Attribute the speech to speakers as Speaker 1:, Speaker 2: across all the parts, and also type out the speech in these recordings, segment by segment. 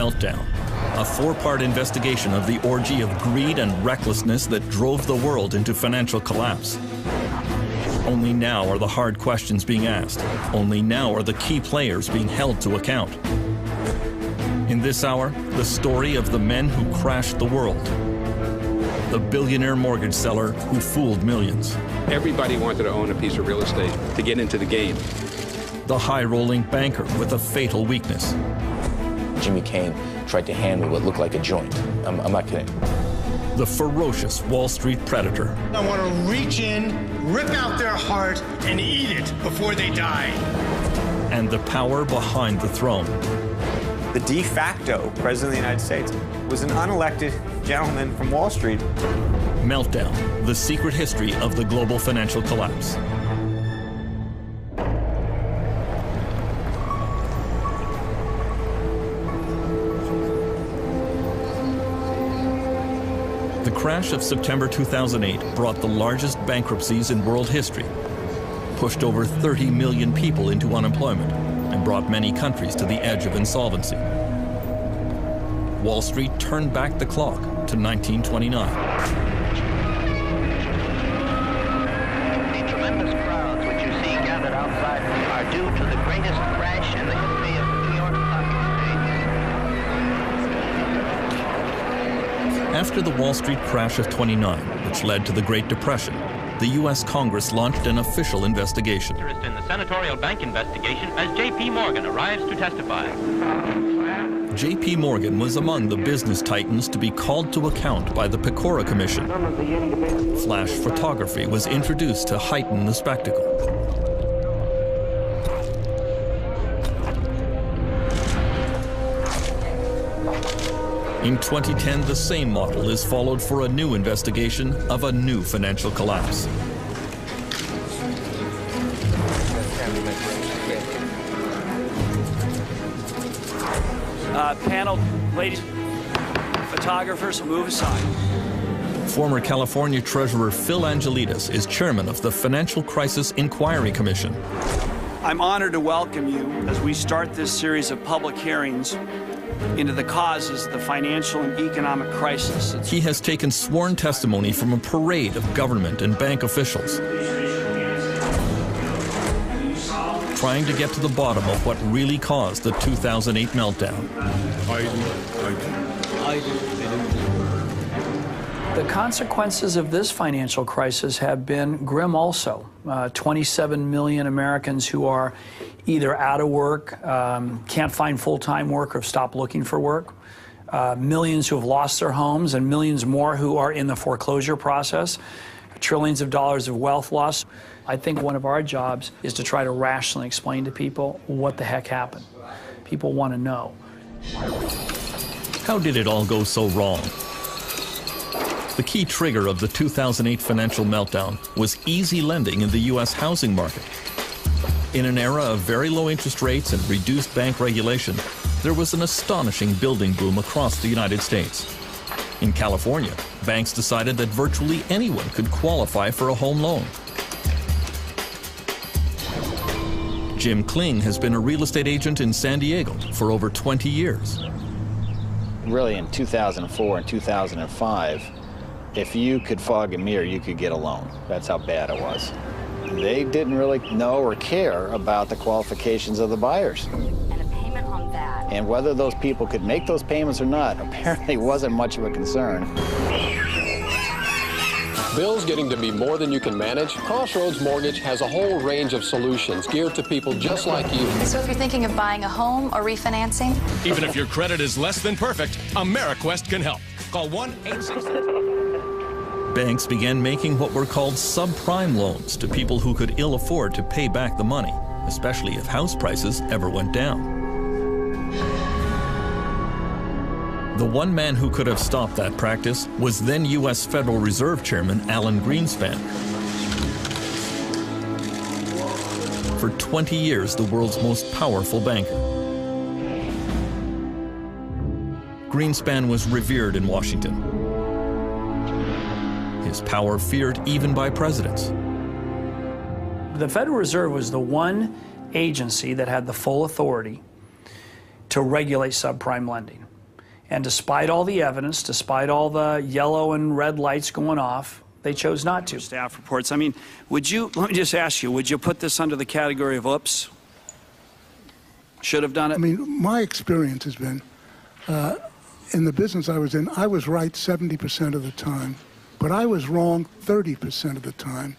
Speaker 1: Meltdown, a four-part investigation of the orgy of greed and recklessness that drove the world into financial collapse. Only now are the hard questions being asked. Only now are the key players being held to account. In this hour, the story of the men who crashed the world. The billionaire mortgage seller who fooled millions.
Speaker 2: Everybody wanted to own a piece of real estate to get into the game.
Speaker 1: The high-rolling banker with a fatal weakness.
Speaker 3: Jimmy Cain tried to handle what looked like a joint. I'm not kidding.
Speaker 1: The ferocious Wall Street predator.
Speaker 4: I want to reach in, rip out their heart, and eat it before they die.
Speaker 1: And the power behind the throne.
Speaker 5: The de facto president of the United States was an unelected gentleman from Wall Street.
Speaker 1: Meltdown, the secret history of the global financial collapse. The crash of September 2008 brought the largest bankruptcies in world history, pushed over 30 million people into unemployment, and brought many countries to the edge of insolvency. Wall Street turned back the clock to 1929.
Speaker 6: The tremendous crowds which you see gathered outside are due to the greatest crash in the history of the New York Stock Exchange.
Speaker 1: After the Wall Street crash of '29, which led to the Great Depression, the U.S. Congress launched an official investigation.
Speaker 7: In the senatorial bank investigation as J.P. Morgan arrives to testify.
Speaker 1: J.P. Morgan was among the business titans to be called to account by the Pecora Commission. Flash photography was introduced to heighten the spectacle. In 2010, the same model is followed for a new investigation of a new financial collapse.
Speaker 8: Panel, ladies, photographers, move aside.
Speaker 1: Former California Treasurer Phil Angelides is chairman of the Financial Crisis Inquiry Commission.
Speaker 8: I'm honored to welcome you as we start this series of public hearings into the causes of the financial and economic crisis.
Speaker 1: He has taken sworn testimony from a parade of government and bank officials, trying to get to the bottom of what really caused the 2008 meltdown.
Speaker 9: The consequences of this financial crisis have been grim also. 27 million Americans who are either out of work, can't find full-time work, or have stopped looking for work. Millions who have lost their homes, and millions more who are in the foreclosure process. Trillions of dollars of wealth loss. I think one of our jobs is to try to rationally explain to people what the heck happened. People want to know.
Speaker 1: How did it all go so wrong? The key trigger of the 2008 financial meltdown was easy lending in the U.S. housing market. In an era of very low interest rates and reduced bank regulation, there was an astonishing building boom across the United States. In California, banks decided that virtually anyone could qualify for a home loan. Jim Kling has been a real estate agent in San Diego for over 20 years.
Speaker 3: Really, in 2004 and 2005, if you could fog a mirror, you could get a loan. That's how bad it was. They didn't really know or care about the qualifications of the buyers.
Speaker 10: And a payment on that.
Speaker 3: And whether those people could make those payments or not apparently wasn't much of a concern.
Speaker 11: Bills getting to be more than you can manage? Crossroads Mortgage has a whole range of solutions geared to people just like you.
Speaker 10: So if you're thinking of buying a home or refinancing?
Speaker 12: Even if your credit is less than perfect, AmeriQuest can help. Call 1-866.
Speaker 1: Banks began making what were called subprime loans to people who could ill afford to pay back the money, especially if house prices ever went down. The one man who could have stopped that practice was then U.S. Federal Reserve Chairman Alan Greenspan. For 20 years, the world's most powerful banker. Greenspan was revered in Washington. His power feared even by presidents.
Speaker 9: The Federal Reserve was the one agency that had the full authority to regulate subprime lending. And despite all the evidence, despite all the yellow and red lights going off, they chose not to.
Speaker 8: Staff reports. I mean, let me just ask you, would you put this under the category of oops? Should have done it?
Speaker 13: I mean, my experience has been, in the business I was in, I was right 70% of the time, but I was wrong 30% of the time.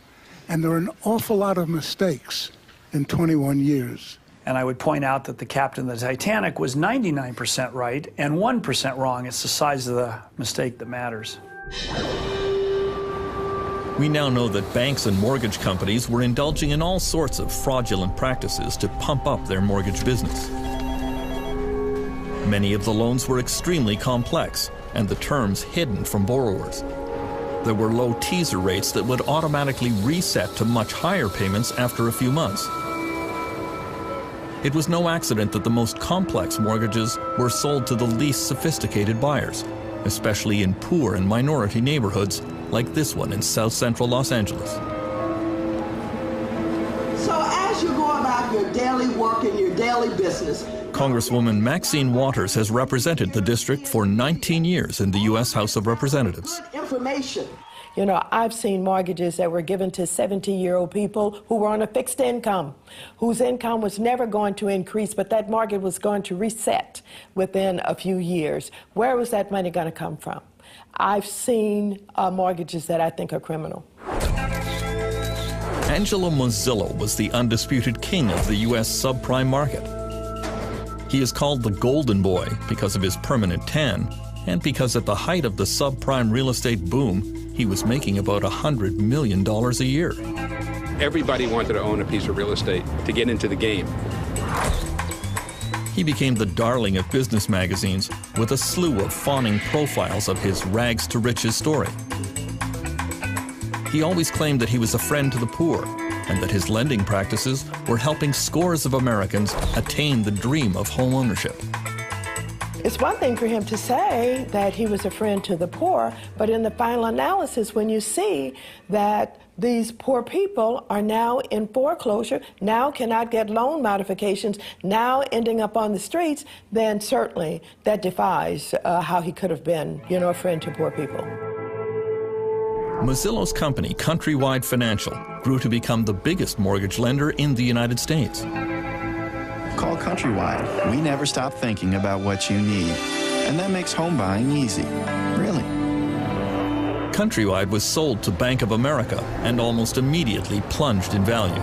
Speaker 13: And there are an awful lot of mistakes in 21 years.
Speaker 9: And I would point out that the captain of the Titanic was 99% right and 1% wrong. It's the size of the mistake that matters.
Speaker 1: We now know that banks and mortgage companies were indulging in all sorts of fraudulent practices to pump up their mortgage business. Many of the loans were extremely complex and the terms hidden from borrowers. There were low teaser rates that would automatically reset to much higher payments after a few months. It was no accident that the most complex mortgages were sold to the least sophisticated buyers, especially in poor and minority neighborhoods like this one in South Central Los Angeles.
Speaker 14: So as you go about your daily work and your daily business,
Speaker 1: Congresswoman Maxine Waters has represented the district for 19 years in the U.S. House of Representatives.
Speaker 14: Information.
Speaker 15: You know, I've seen mortgages that were given to 70-year-old people who were on a fixed income, whose income was never going to increase, but that mortgage was going to reset within a few years. Where was that money going to come from? I've seen mortgages that I think are criminal.
Speaker 1: Angelo Mozillo was the undisputed king of the U.S. subprime market. He is called the Golden Boy because of his permanent tan and because at the height of the subprime real estate boom, he was making about $100 million a year.
Speaker 2: Everybody wanted to own a piece of real estate to get into the game.
Speaker 1: He became the darling of business magazines with a slew of fawning profiles of his rags to riches story. He always claimed that he was a friend to the poor and that his lending practices were helping scores of Americans attain the dream of home ownership.
Speaker 15: It's one thing for him to say that he was a friend to the poor, but in the final analysis, when you see that these poor people are now in foreclosure, now cannot get loan modifications, now ending up on the streets, then certainly that defies how he could have been, you know, a friend to poor people.
Speaker 1: Mozillo's company, Countrywide Financial, grew to become the biggest mortgage lender in the United States.
Speaker 16: Call Countrywide. We never stop thinking about what you need. And that makes home buying easy. Really.
Speaker 1: Countrywide was sold to Bank of America and almost immediately plunged in value.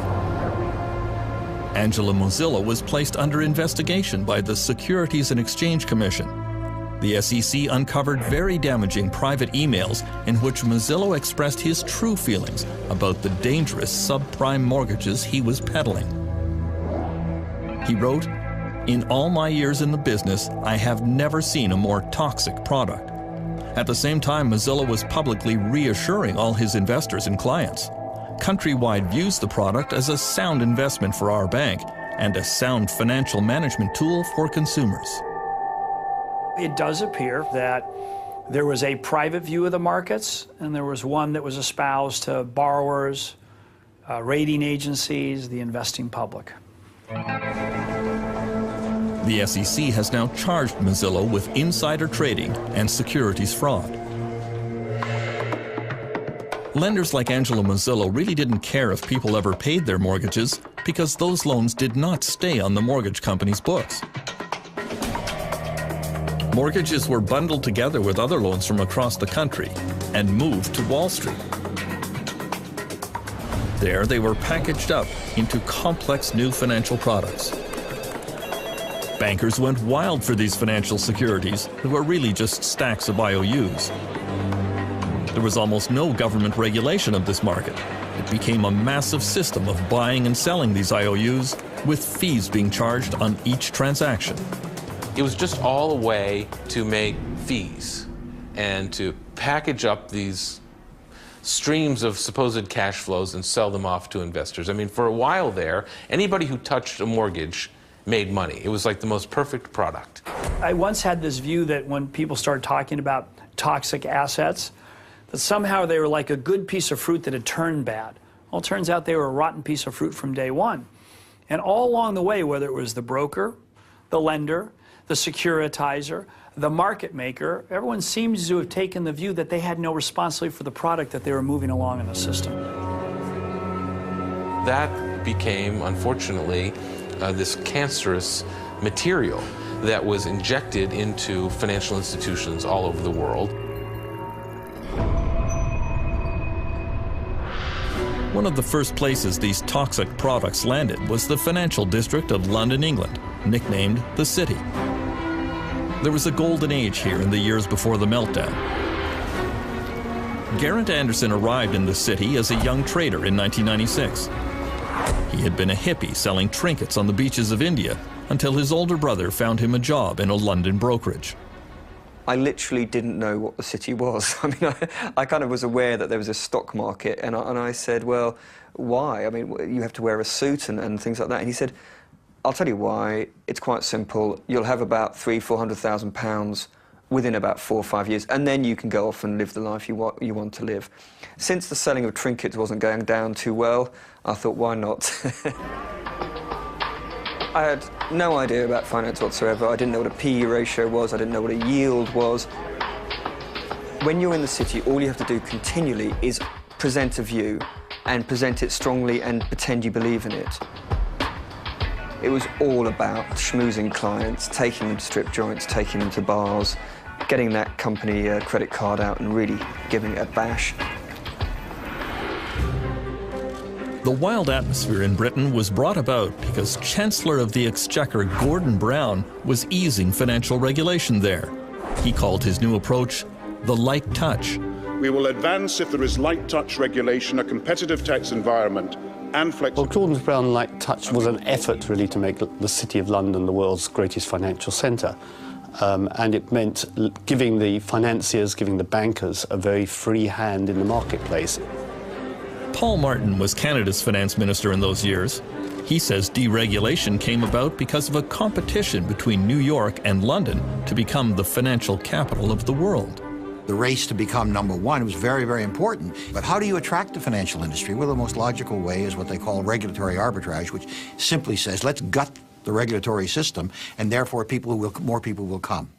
Speaker 1: Angelo Mozillo was placed under investigation by the Securities and Exchange Commission. The SEC uncovered very damaging private emails in which Mozillo expressed his true feelings about the dangerous subprime mortgages he was peddling. He wrote, "In all my years in the business, I have never seen a more toxic product." At the same time, Mozillo was publicly reassuring all his investors and clients. Countrywide views the product as a sound investment for our bank and a sound financial management tool for consumers.
Speaker 9: It does appear that there was a private view of the markets, and there was one that was espoused to borrowers, rating agencies, the investing public.
Speaker 1: The SEC has now charged Mozillo with insider trading and securities fraud. Lenders like Angelo Mozillo really didn't care if people ever paid their mortgages because those loans did not stay on the mortgage company's books. Mortgages were bundled together with other loans from across the country and moved to Wall Street. There, they were packaged up into complex new financial products. Bankers went wild for these financial securities that were really just stacks of IOUs. There was almost no government regulation of this market. It became a massive system of buying and selling these IOUs, with fees being charged on each transaction.
Speaker 17: It was just all a way to make fees and to package up these streams of supposed cash flows and sell them off to investors. I mean, for a while there, anybody who touched a mortgage made money. It was like the most perfect product.
Speaker 9: I once had this view that when people started talking about toxic assets, that somehow they were like a good piece of fruit that had turned bad. Well, it turns out they were a rotten piece of fruit from day one. And all along the way, whether it was the broker, the lender, the securitizer, the market maker, everyone seems to have taken the view that they had no responsibility for the product that they were moving along in the system.
Speaker 17: That became, unfortunately, this cancerous material that was injected into financial institutions all over the world.
Speaker 1: One of the first places these toxic products landed was the financial district of London, England, nicknamed the City. There was a golden age here in the years before the meltdown. Geraint Anderson arrived in the city as a young trader in 1996. He had been a hippie selling trinkets on the beaches of India until his older brother found him a job in a London brokerage.
Speaker 18: I literally didn't know what the city was. I mean, I kind of was aware that there was a stock market, and I said, well, why? I mean, you have to wear a suit and things like that. And he said, I'll tell you why. It's quite simple. You'll have about £300,000–400,000 within about 4 or 5 years, and then you can go off and live the life you want to live. Since the selling of trinkets wasn't going down too well, I thought, why not? I had no idea about finance whatsoever. I didn't know what a PE ratio was. I didn't know what a yield was. When you're in the city, all you have to do continually is present a view and present it strongly and pretend you believe in it. It was all about schmoozing clients, taking them to strip joints, taking them to bars, getting that company credit card out and really giving it a bash.
Speaker 1: The wild atmosphere in Britain was brought about because Chancellor of the Exchequer Gordon Brown was easing financial regulation there. He called his new approach the light touch.
Speaker 19: We will advance if there is light touch regulation, a competitive tax environment, and flexible.
Speaker 20: Well, Gordon Brown light touch was an effort really to make the City of London the world's greatest financial centre. And it meant giving the financiers, giving the bankers a very free hand in the marketplace.
Speaker 1: Paul Martin was Canada's finance minister in those years. He says deregulation came about because of a competition between New York and London to become the financial capital of the world.
Speaker 21: The race to become #1 was very, very important. But how do you attract the financial industry? Well, the most logical way is what they call regulatory arbitrage, which simply says, let's gut the regulatory system, and therefore more people will come.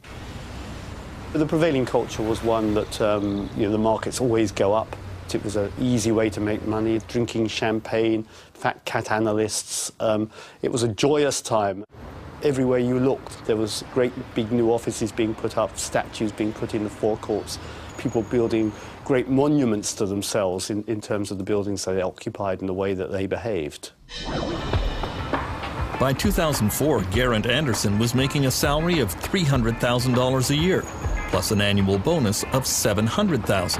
Speaker 20: The prevailing culture was one that the markets always go up. It was an easy way to make money, drinking champagne, fat cat analysts. It was a joyous time. Everywhere you looked, there was great big new offices being put up, statues being put in the forecourts, people building great monuments to themselves in terms of the buildings they occupied and the way that they behaved.
Speaker 1: By 2004, Geraint Anderson was making a salary of $300,000 a year, plus an annual bonus of $700,000.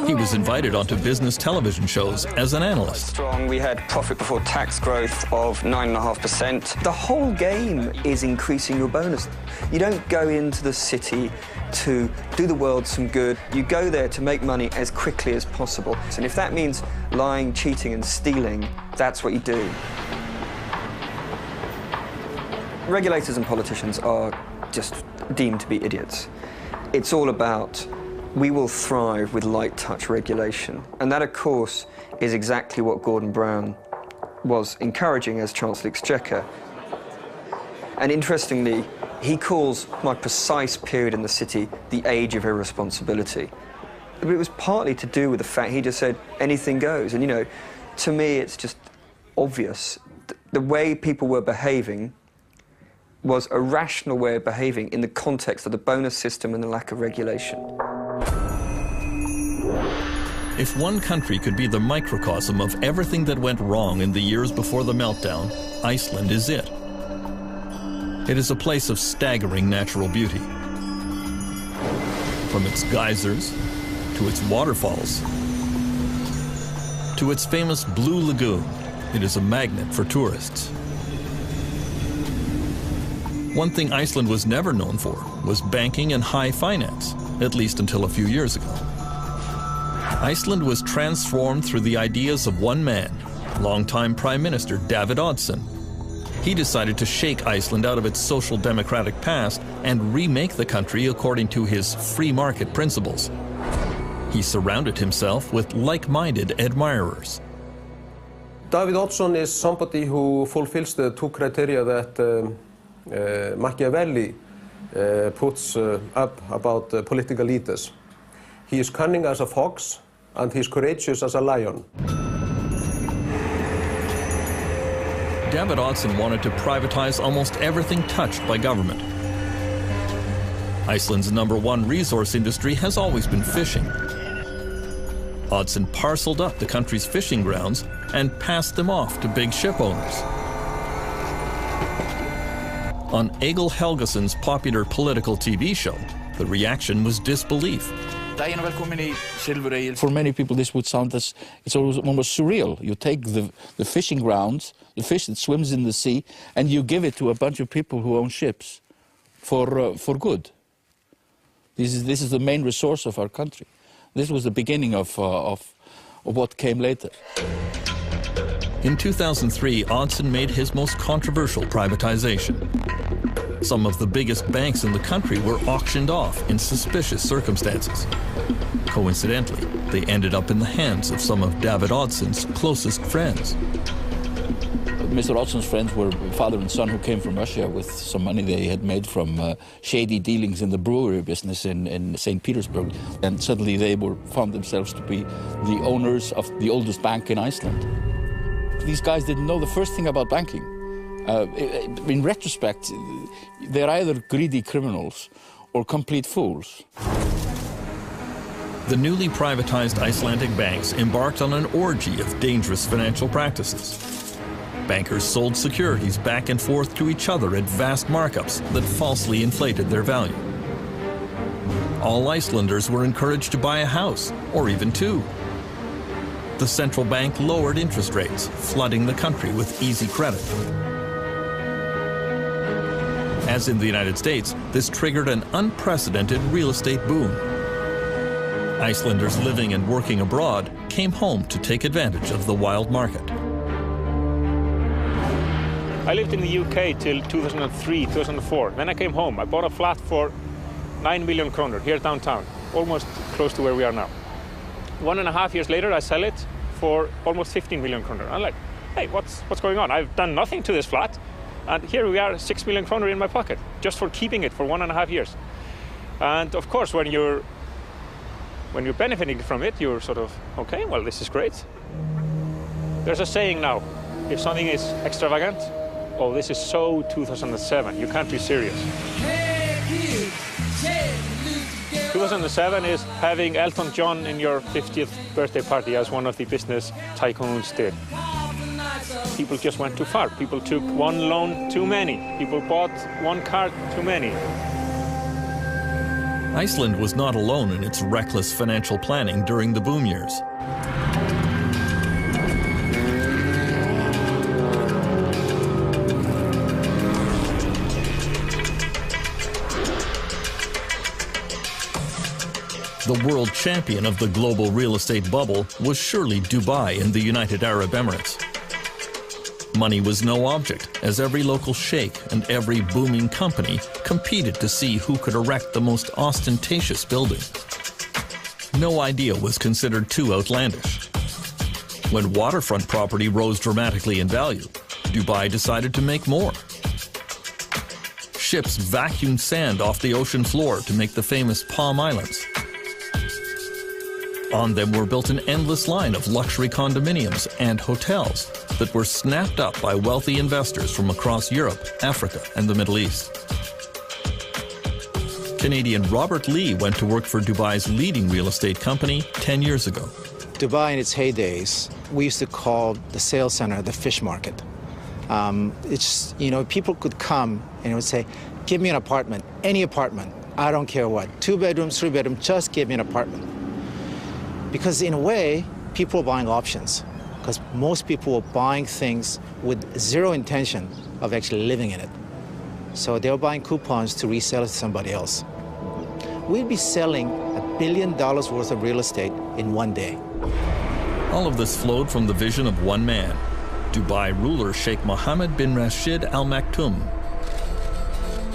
Speaker 1: He was invited onto business television shows as an analyst.
Speaker 18: We had profit before tax growth of 9.5%. The whole game is increasing your bonus. You don't go into the city to do the world some good. You go there to make money as quickly as possible. And if that means lying, cheating and stealing, that's what you do. Regulators and politicians are just deemed to be idiots. It's all about we will thrive with light touch regulation. And that, of course, is exactly what Gordon Brown was encouraging as Chancellor of the Exchequer. And interestingly, he calls my precise period in the city the age of irresponsibility. But it was partly to do with the fact he just said anything goes. And, to me, it's just obvious. The way people were behaving was a rational way of behaving in the context of the bonus system and the lack of regulation.
Speaker 1: If one country could be the microcosm of everything that went wrong in the years before the meltdown, Iceland is it. It is a place of staggering natural beauty. From its geysers, to its waterfalls, to its famous Blue Lagoon, it is a magnet for tourists. One thing Iceland was never known for was banking and high finance, at least until a few years ago. Iceland was transformed through the ideas of one man, longtime Prime Minister David Oddsson. He decided to shake Iceland out of its social democratic past and remake the country according to his free market principles. He surrounded himself with like-minded admirers.
Speaker 22: David Oddsson is somebody who fulfills the two criteria that
Speaker 11: Machiavelli puts up about political leaders. He is cunning as a fox, and he is courageous as a lion.
Speaker 1: David Oddsson wanted to privatize almost everything touched by government. Iceland's #1 resource industry has always been fishing. Oddsson parceled up the country's fishing grounds and passed them off to big ship owners. On Egil Helgason's popular political TV show, the reaction was disbelief.
Speaker 4: For many people, this would sound as it's almost surreal. You take the fishing grounds, the fish that swims in the sea, and you give it to a bunch of people who own ships for good. This is the main resource of our country. This was the beginning of what came later.
Speaker 1: In 2003, Oddsson made his most controversial privatization. Some of the biggest banks in the country were auctioned off in suspicious circumstances. Coincidentally, they ended up in the hands of some of David Oddsson's closest friends.
Speaker 4: Mr. Oddsson's friends were father and son who came from Russia with some money they had made from shady dealings in the brewery business in St. Petersburg. And suddenly they found themselves to be the owners of the oldest bank in Iceland. These guys didn't know the first thing about banking. In retrospect, they're either greedy criminals or complete fools.
Speaker 1: The newly privatized Icelandic banks embarked on an orgy of dangerous financial practices. Bankers sold securities back and forth to each other at vast markups that falsely inflated their value. All Icelanders were encouraged to buy a house, or even two. The central bank lowered interest rates, flooding the country with easy credit. As in the United States, this triggered an unprecedented real estate boom. Icelanders living and working abroad came home to take advantage of the wild market.
Speaker 22: I lived in the UK till 2003, 2004. Then I came home. I bought a flat for 9 million kroner here downtown, almost close to where we are now. 1.5 years later, I sell it for almost 15 million kroner. I'm like, hey, what's going on? I've done nothing to this flat, and here we are, 6 million kroner in my pocket, just for keeping it for 1.5 years. And of course, when you're benefiting from it, you're sort of, okay, well, this is great. There's a saying now, if something is extravagant, oh, this is so 2007, you can't be serious. 2007 is having Elton John in your 50th birthday party, as one of the business tycoons did. People just went too far. People took one loan too many. People bought one car too many.
Speaker 1: Iceland was not alone in its reckless financial planning during the boom years. The world champion of the global real estate bubble was surely Dubai in the United Arab Emirates. Money was no object, as every local sheikh and every booming company competed to see who could erect the most ostentatious building. No idea was considered too outlandish. When waterfront property rose dramatically in value, Dubai decided to make more. Ships vacuumed sand off the ocean floor to make the famous Palm Islands. On them were built an endless line of luxury condominiums and hotels that were snapped up by wealthy investors from across Europe, Africa, and the Middle East. Canadian Robert Lee went to work for Dubai's leading real estate company 10 years ago.
Speaker 23: Dubai in its heydays, we used to call the sales center the fish market. It's, you know, people could come and would say, give me an apartment, any apartment, I don't care what, 2 bedrooms, 3 bedrooms, just give me an apartment. Because in a way, people are buying options, because most people are buying things with zero intention of actually living in it. So they're buying coupons to resell it to somebody else. We'd be selling $1 billion worth of real estate in one day.
Speaker 1: All of this flowed from the vision of one man, Dubai ruler Sheikh Mohammed bin Rashid Al Maktoum.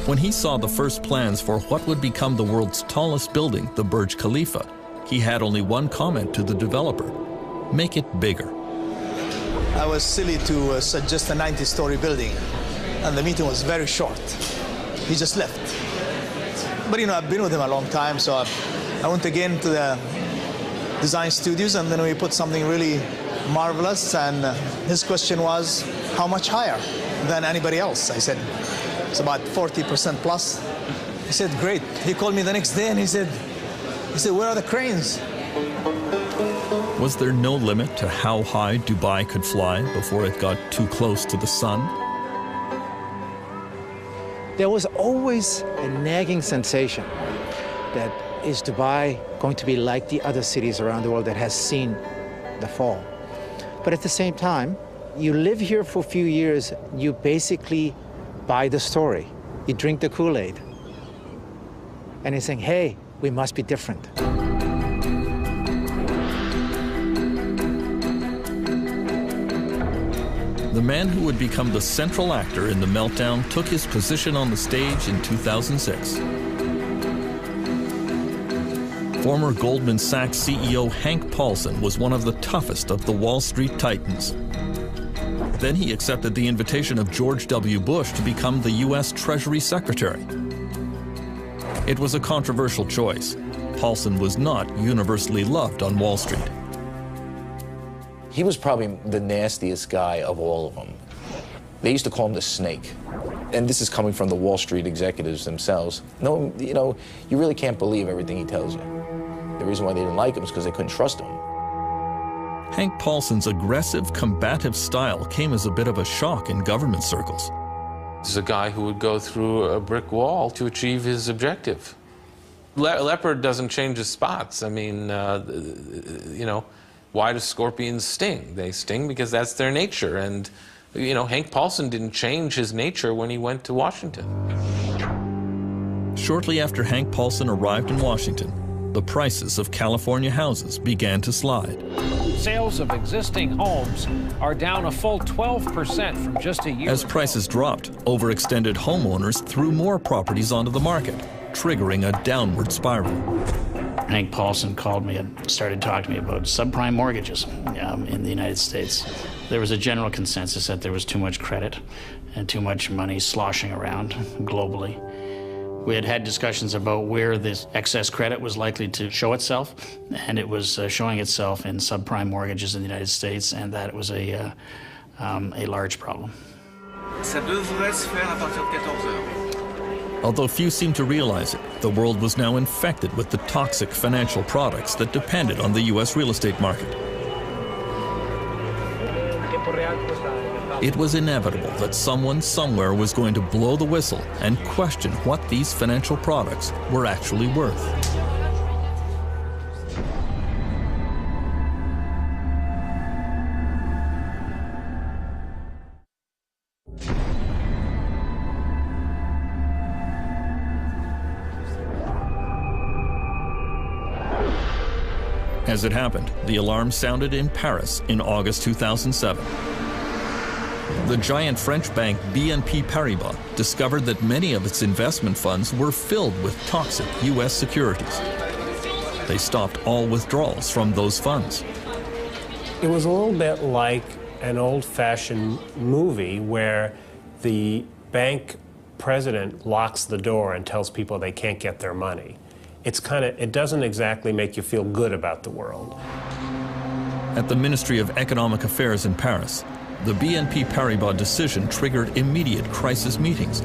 Speaker 1: When he saw the first plans for what would become the world's tallest building, the Burj Khalifa, he had only one comment to the developer: make it bigger.
Speaker 24: I was silly to suggest a 90-story building.
Speaker 5: and the meeting was very short. He just left. But you know, I've been with him a long time, so I went again to the design studios, and then we put something really marvelous, and his question was, how much higher than anybody else? I said, it's about 40% plus. He said, great. He called me the next day and he said, where are the cranes?
Speaker 1: Was there no limit to how high Dubai could fly before it got too close to the sun?
Speaker 23: There was always a nagging sensation that is Dubai going to be like the other cities around the world that has seen the fall? But at the same time, you live here for a few years, you basically buy the story. You drink the Kool-Aid. And you're saying, hey, we must be different.
Speaker 1: The man who would become the central actor in the meltdown took his position on the stage in 2006. Former Goldman Sachs CEO Hank Paulson was one of the toughest of the Wall Street titans. Then he accepted the invitation of George W. Bush to become the U.S. Treasury Secretary. It was a controversial choice. Paulson was not universally loved on Wall Street.
Speaker 6: He was probably the nastiest guy of all of them. They used to call him the snake. And this is coming from the Wall Street executives themselves. No, you know, you really can't believe everything he tells you. The reason why they didn't like him is because they couldn't trust him.
Speaker 1: Hank Paulson's aggressive, combative style came as a bit of a shock in government circles.
Speaker 17: This is a guy who would go through a brick wall to achieve his objective. Leopard doesn't change his spots. I mean, you know, why do scorpions sting? They sting because that's their nature. And, you know, Hank Paulson didn't change his nature when he went to Washington.
Speaker 1: Shortly after Hank Paulson arrived in Washington, the prices of California houses began to slide.
Speaker 7: Sales of existing homes are down a full 12% from just a year ago.
Speaker 1: As prices dropped, overextended homeowners threw more properties onto the market, triggering a downward spiral.
Speaker 24: Hank Paulson called me and started talking to me about subprime mortgages in the United States. There was a general consensus that there was too much credit and too much money sloshing around globally. We had had discussions about where this excess credit was likely to show itself, and it was showing itself in subprime mortgages in the United States, and that it was a large problem.
Speaker 1: Although few seem to realize it, the world was now infected with the toxic financial products that depended on the U.S. real estate market. It was inevitable that someone somewhere was going to blow the whistle and question what these financial products were actually worth. As it happened, the alarm sounded in Paris in August 2007. The giant French bank BNP Paribas discovered that many of its investment funds were filled with toxic U.S. securities. They stopped all withdrawals from those funds.
Speaker 25: It was a little bit like an old-fashioned movie where the bank president locks the door and tells people they can't get their money. It doesn't exactly make you feel good about the world.
Speaker 1: At the Ministry of Economic Affairs in Paris, the BNP Paribas decision triggered immediate crisis meetings